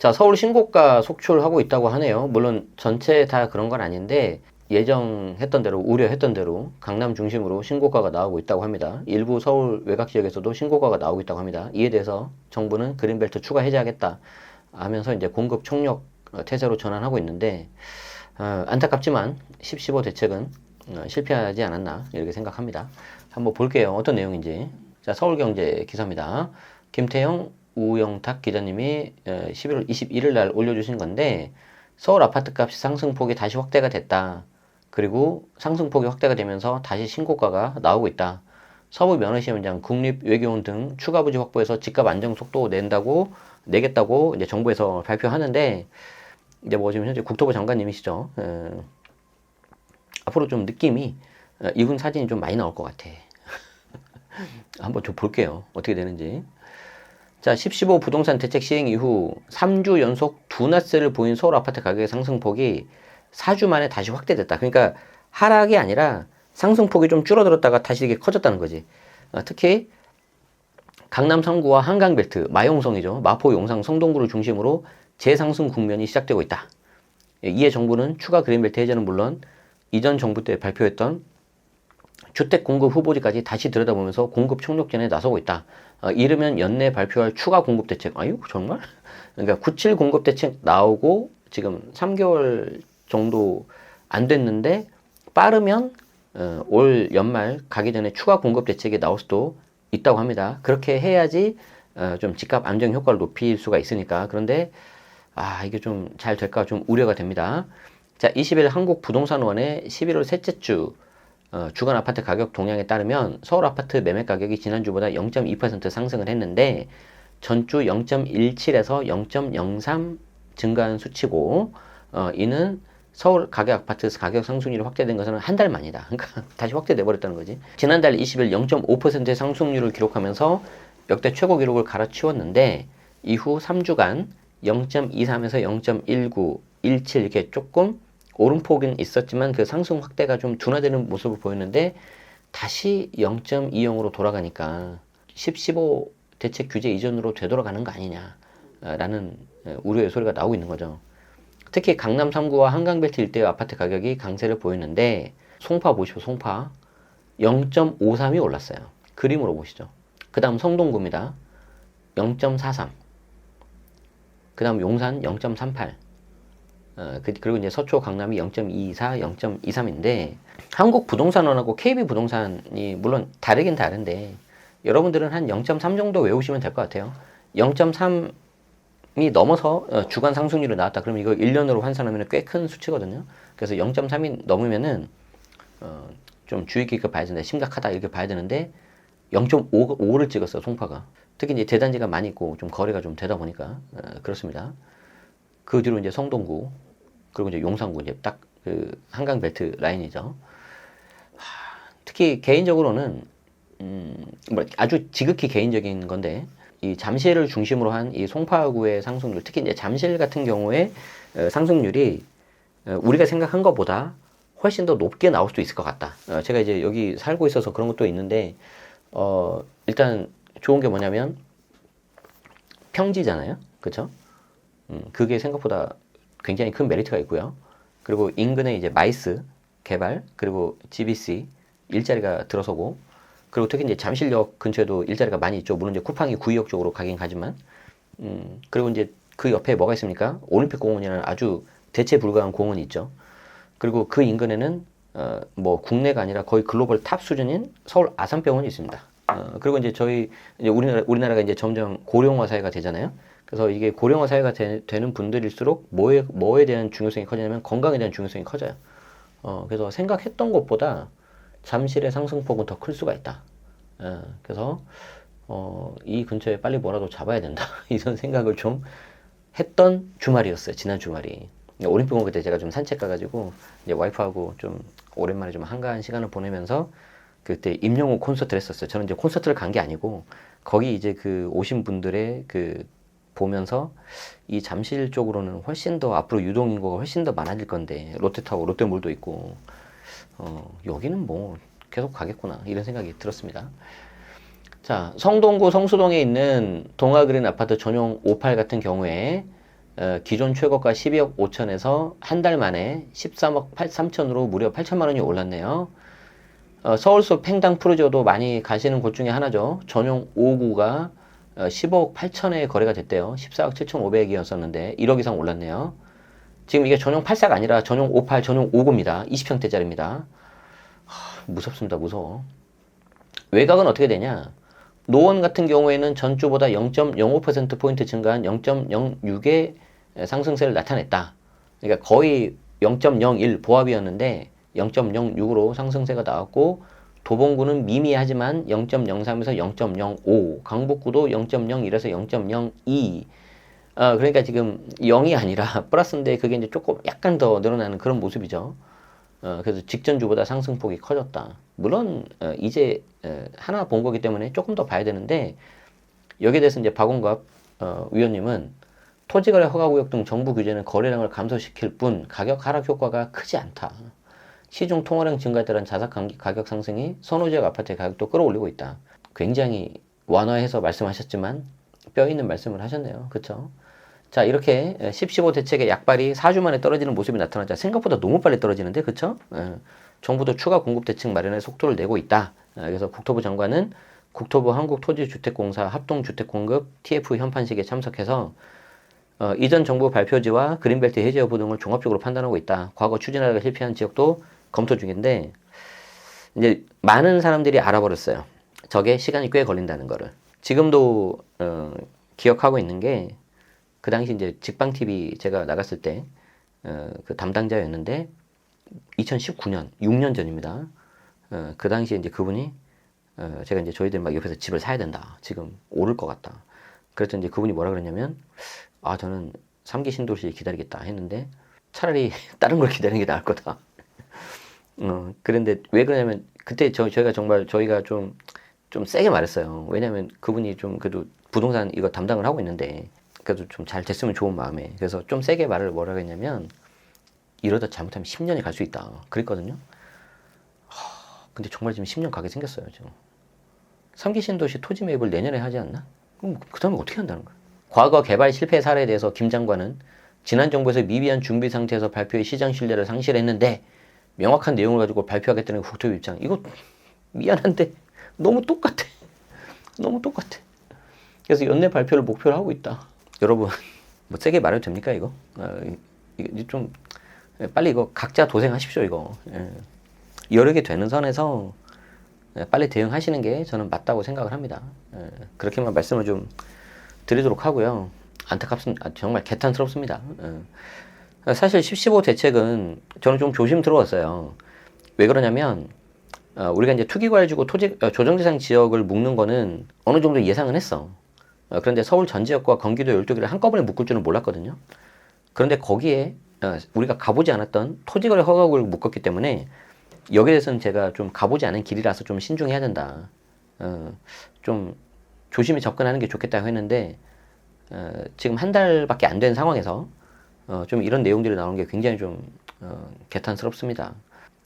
자, 서울 신고가 속출하고 있다고 하네요. 물론 전체 다 그런 건 아닌데 예정했던 대로, 우려했던 대로 강남 중심으로 신고가가 나오고 있다고 합니다. 일부 서울 외곽 지역에서도 신고가가 나오고 있다고 합니다. 이에 대해서 정부는 그린벨트 추가 해제하겠다 하면서 이제 공급 총력 태세로 전환하고 있는데, 안타깝지만 10.15 대책은 실패하지 않았나 이렇게 생각합니다. 한번 볼게요. 어떤 내용인지. 자, 서울경제 기사입니다. 김태형, 우영탁 기자님이 11월 21일 날 올려주신 건데, 서울 아파트 값이 상승폭이 다시 확대가 됐다. 그리고 상승폭이 확대가 되면서 다시 신고가가 나오고 있다. 서부 면허시험장, 국립외교원 등 추가 부지 확보해서 집값 안정 속도 내겠다고 이제 정부에서 발표하는데, 이제 뭐 지금 현재 국토부 장관님이시죠. 앞으로 좀 느낌이 이분 사진이 좀 많이 나올 것 같아. 한번 좀 볼게요. 어떻게 되는지. 자, 10.15 부동산 대책 시행 이후 3주 연속 둔화세를 보인 서울 아파트 가격의 상승폭이 4주 만에 다시 확대됐다. 그러니까 하락이 아니라 상승폭이 좀 줄어들었다가 다시 이게 커졌다는 거지. 특히 강남 3구와 한강벨트, 마용성이죠. 마포, 용상, 성동구를 중심으로 재상승 국면이 시작되고 있다. 이에 정부는 추가 그린벨트 해제는 물론 이전 정부 때 발표했던 주택 공급 후보지까지 다시 들여다보면서 공급 총력전에 나서고 있다. 이르면 연내 발표할 추가 공급 대책. 아유, 정말? 그러니까 97 공급 대책 나오고 지금 3개월 정도 안 됐는데, 빠르면 올 연말 가기 전에 추가 공급 대책이 나올 수도 있다고 합니다. 그렇게 해야지 좀 집값 안정 효과를 높일 수가 있으니까. 그런데 이게 좀 잘 될까 좀 우려가 됩니다. 자, 20일 한국부동산원의 11월 셋째 주 주간 아파트 가격 동향에 따르면 서울 아파트 매매 가격이 지난주보다 0.2% 상승을 했는데, 전주 0.17에서 0.03 증가한 수치고, 이는 서울 가격 아파트 가격 상승률이 확대된 것은 한 달 만이다. 그러니까 다시 확대돼 버렸다는 거지. 지난달 20일 0.5%의 상승률을 기록하면서 역대 최고 기록을 갈아치웠는데, 이후 3주간 0.23에서 0.19, 17 이렇게 조금 오름폭은 있었지만 그 상승 확대가 좀 둔화되는 모습을 보였는데, 다시 0.20으로 돌아가니까 10.15 대책 규제 이전으로 되돌아가는 거 아니냐라는 우려의 소리가 나오고 있는 거죠. 특히 강남 3구와 한강벨트 일대의 아파트 가격이 강세를 보였는데, 송파 보시죠. 송파 0.53이 올랐어요. 그림으로 보시죠. 그 다음 성동구입니다. 0.43. 그 다음 용산 0.38. 그리고 이제 서초 강남이 0.24, 0.23인데, 한국부동산원하고 KB부동산이 물론 다르긴 다른데, 여러분들은 한 0.3 정도 외우시면 될 것 같아요. 0.3이 넘어서 주간 상승률이 나왔다. 그럼 이거 1년으로 환산하면 꽤 큰 수치거든요. 그래서 0.3이 넘으면은 좀 주의 깊게 봐야 된다. 심각하다 이렇게 봐야 되는데, 0.5를 찍었어요. 송파가. 특히 이제 대단지가 많이 있고 좀 거리가 좀 되다 보니까 그렇습니다. 그 뒤로 이제 성동구, 그리고 이제 용산구, 이제 딱 그 한강벨트 라인이죠. 특히 개인적으로는 아주 지극히 개인적인 건데, 이 잠실을 중심으로 한 이 송파구의 상승률, 특히 이제 잠실 같은 경우에 상승률이 우리가 생각한 것보다 훨씬 더 높게 나올 수도 있을 것 같다. 제가 이제 여기 살고 있어서 그런 것도 있는데, 일단 좋은 게 뭐냐면 평지잖아요, 그렇죠? 그게 생각보다 굉장히 큰 메리트가 있고요. 그리고 인근에 이제 마이스 개발, 그리고 GBC 일자리가 들어서고, 그리고 특히 이제 잠실역 근처에도 일자리가 많이 있죠. 물론 이제 쿠팡이 구의역 쪽으로 가긴 가지만, 그리고 이제 그 옆에 뭐가 있습니까? 올림픽공원이라는 아주 대체 불가한 공원이 있죠. 그리고 그 인근에는 뭐 국내가 아니라 거의 글로벌 탑 수준인 서울 아산병원이 있습니다. 그리고 이제 이제 우리나라가 이제 점점 고령화 사회가 되잖아요. 그래서 이게 고령화 사회가 되는 분들일수록 뭐에 대한 중요성이 커지냐면 건강에 대한 중요성이 커져요. 그래서 생각했던 것보다 잠실의 상승폭은 더 클 수가 있다. 그래서 이 근처에 빨리 뭐라도 잡아야 된다. 이런 생각을 좀 했던 주말이었어요. 지난 주말이. 올림픽공원 그때 제가 좀 산책 가가지고 이제 와이프하고 좀 오랜만에 좀 한가한 시간을 보내면서 그때 임영웅 콘서트를 했었어요. 저는 이제 콘서트를 간 게 아니고 거기 이제 그 오신 분들의 그 보면서 이 잠실 쪽으로는 훨씬 더 앞으로 유동인구가 훨씬 더 많아질 건데, 롯데타워, 롯데몰도 있고 여기는 뭐 계속 가겠구나 이런 생각이 들었습니다. 자, 성동구 성수동에 있는 동아그린 아파트 전용 58 같은 경우에 기존 최고가 12억 5천에서 한 달 만에 13억 3천으로 무려 8천만 원이 올랐네요. 서울숲 팽당 푸르지오도 많이 가시는 곳 중에 하나죠. 전용 5구가 15억 8천에 거래가 됐대요. 14억 7,500이었었는데 1억 이상 올랐네요. 지금 이게 전용 84가 아니라 전용 58, 전용 5구입니다. 20평대짜리입니다. 무섭습니다. 무서워. 외곽은 어떻게 되냐? 노원 같은 경우에는 전주보다 0.05%포인트 증가한 0.06의 상승세를 나타냈다. 그러니까 거의 0.01 보합이었는데 0.06으로 상승세가 나왔고, 도봉구는 미미하지만 0.03에서 0.05, 강북구도 0.01에서 0.02. 그러니까 지금 0이 아니라 플러스인데 그게 이제 조금 약간 더 늘어나는 그런 모습이죠. 그래서 직전주보다 상승폭이 커졌다. 물론 이제 하나 본 거기 때문에 조금 더 봐야 되는데, 여기에 대해서 이제 박원갑 위원님은 토지거래 허가구역 등 정부 규제는 거래량을 감소시킬 뿐 가격 하락 효과가 크지 않다. 시중 통화량 증가에 따른 자사 가격 상승이 선호지역 아파트의 가격도 끌어올리고 있다. 굉장히 완화해서 말씀하셨지만 뼈 있는 말씀을 하셨네요. 그렇죠? 자, 이렇게 10.15 대책의 약발이 4주 만에 떨어지는 모습이 나타나자 생각보다 너무 빨리 떨어지는데, 그쵸? 정부도 추가 공급 대책 마련에 속도를 내고 있다. 그래서 국토부 장관은 국토부 한국토지주택공사 합동주택공급 TF 현판식에 참석해서 이전 정부 발표지와 그린벨트 해제 여부 등을 종합적으로 판단하고 있다. 과거 추진하다가 실패한 지역도 검토 중인데, 이제 많은 사람들이 알아버렸어요. 저게 시간이 꽤 걸린다는 거를. 지금도 기억하고 있는 게, 그 당시 이제 직방TV 제가 나갔을 때, 그 담당자였는데, 2019년, 6년 전입니다. 그 당시에 이제 그분이, 제가 이제 저희들 막 옆에서 집을 사야 된다. 지금 오를 것 같다. 그래서 이제 그분이 뭐라 그랬냐면, 저는 3기 신도시 기다리겠다 했는데, 차라리 다른 걸 기다리는 게 나을 거다. 그런데 왜 그러냐면, 그때 저희가 정말 저희가 좀 세게 말했어요. 왜냐면 그분이 좀 그래도 부동산 이거 담당을 하고 있는데, 그래도 좀 잘 됐으면 좋은 마음에. 그래서 좀 세게 말을 뭐라고 했냐면, 이러다 잘못하면 10년이 갈 수 있다. 그랬거든요. 근데 정말 지금 10년 가게 생겼어요, 지금. 3기 신도시 토지 매입을 내년에 하지 않나? 그럼 그 다음에 어떻게 한다는 거야? 과거 개발 실패 사례에 대해서 김 장관은 지난 정부에서 미비한 준비 상태에서 발표의 시장 신뢰를 상실했는데 명확한 내용을 가지고 발표하겠다는 국토부 입장. 이거 미안한데 너무 똑같아. 너무 똑같아. 그래서 연내 발표를 목표로 하고 있다. 여러분, 뭐 세게 말해도 됩니까, 이거? 이게 좀 빨리 이거 각자 도생하십시오, 이거. 여러 개 되는 선에서 빨리 대응하시는 게 저는 맞다고 생각을 합니다. 그렇게만 말씀을 좀 드리도록 하고요. 안타깝습니다. 정말 개탄스럽습니다. 사실 10.15 대책은 저는 좀 조심스러웠어요. 왜 그러냐면, 우리가 이제 투기과열지구 조정대상 지역을 묶는 거는 어느 정도 예상은 했어. 그런데 서울 전 지역과 경기도 12개를 한꺼번에 묶을 줄은 몰랐거든요. 그런데 거기에 우리가 가보지 않았던 토지거래 허가구를 묶었기 때문에 여기에 대해서는 제가 좀 가보지 않은 길이라서 좀 신중해야 된다. 좀 조심히 접근하는 게 좋겠다고 했는데, 지금 한 달밖에 안 된 상황에서 좀 이런 내용들이 나오는 게 굉장히 좀 개탄스럽습니다.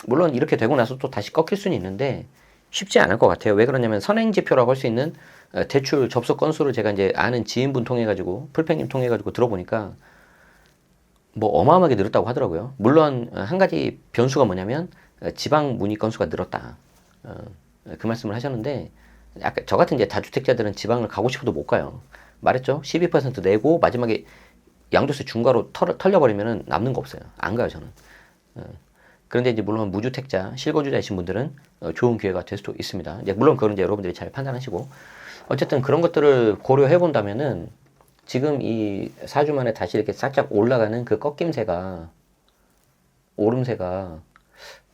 물론 이렇게 되고 나서 또 다시 꺾일 수는 있는데 쉽지 않을 것 같아요. 왜 그러냐면 선행지표라고 할 수 있는 대출 접수 건수를 제가 이제 아는 지인분 통해 가지고 풀팽님 통해 가지고 들어보니까 뭐 어마어마하게 늘었다고 하더라고요. 물론 한 가지 변수가 뭐냐면 지방 문의 건수가 늘었다. 그 말씀을 하셨는데, 아까 저 같은 이제 다주택자들은 지방을 가고 싶어도 못 가요. 말했죠. 12% 내고 마지막에 양도세 중과로 털려버리면 남는 거 없어요. 안 가요, 저는. 그런데 이제 물론 무주택자, 실거주자이신 분들은 좋은 기회가 될 수도 있습니다. 이제 물론 그건 이제 여러분들이 잘 판단하시고, 어쨌든 그런 것들을 고려해 본다면은 지금 이 4주 만에 다시 이렇게 살짝 올라가는 그 꺾임세가, 오름세가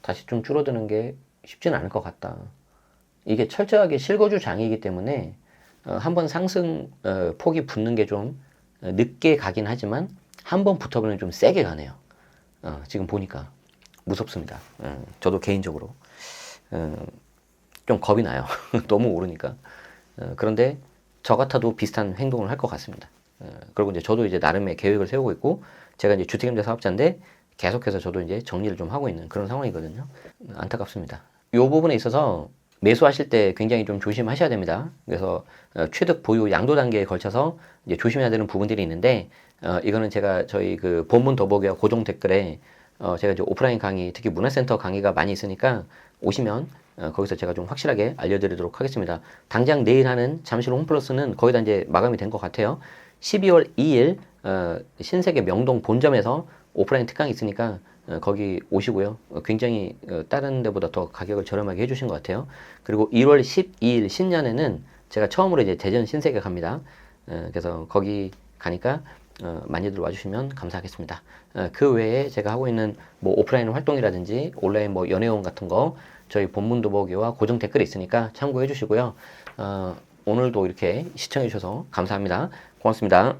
다시 좀 줄어드는 게 쉽지는 않을 것 같다. 이게 철저하게 실거주 장이기 때문에 한번 상승 폭이 붙는 게 좀 늦게 가긴 하지만 한번 붙어보면 좀 세게 가네요. 지금 보니까 무섭습니다. 저도 개인적으로 좀 겁이 나요. 너무 오르니까. 그런데 저 같아도 비슷한 행동을 할 것 같습니다. 그리고 이제 저도 이제 나름의 계획을 세우고 있고, 제가 이제 주택임대 사업자인데 계속해서 저도 이제 정리를 좀 하고 있는 그런 상황이거든요. 안타깝습니다. 이 부분에 있어서 매수하실 때 굉장히 좀 조심하셔야 됩니다. 그래서 취득, 보유, 양도 단계에 걸쳐서 이제 조심해야 되는 부분들이 있는데, 이거는 제가 저희 그 본문 더보기와 고정 댓글에 제가 이제 오프라인 강의, 특히 문화센터 강의가 많이 있으니까 오시면 거기서 제가 좀 확실하게 알려드리도록 하겠습니다. 당장 내일 하는 잠실 홈플러스는 거의 다 이제 마감이 된 것 같아요. 12월 2일 신세계 명동 본점에서 오프라인 특강이 있으니까 거기 오시고요. 굉장히 다른 데보다 더 가격을 저렴하게 해주신 것 같아요. 그리고 1월 12일 신년에는 제가 처음으로 이제 대전 신세계 갑니다. 그래서 거기 가니까 많이들 와주시면 감사하겠습니다. 그 외에 제가 하고 있는 뭐 오프라인 활동이라든지 온라인 뭐 연애원 같은 거 저희 본문 더보기와 고정 댓글이 있으니까 참고해 주시고요. 오늘도 이렇게 시청해 주셔서 감사합니다. 고맙습니다.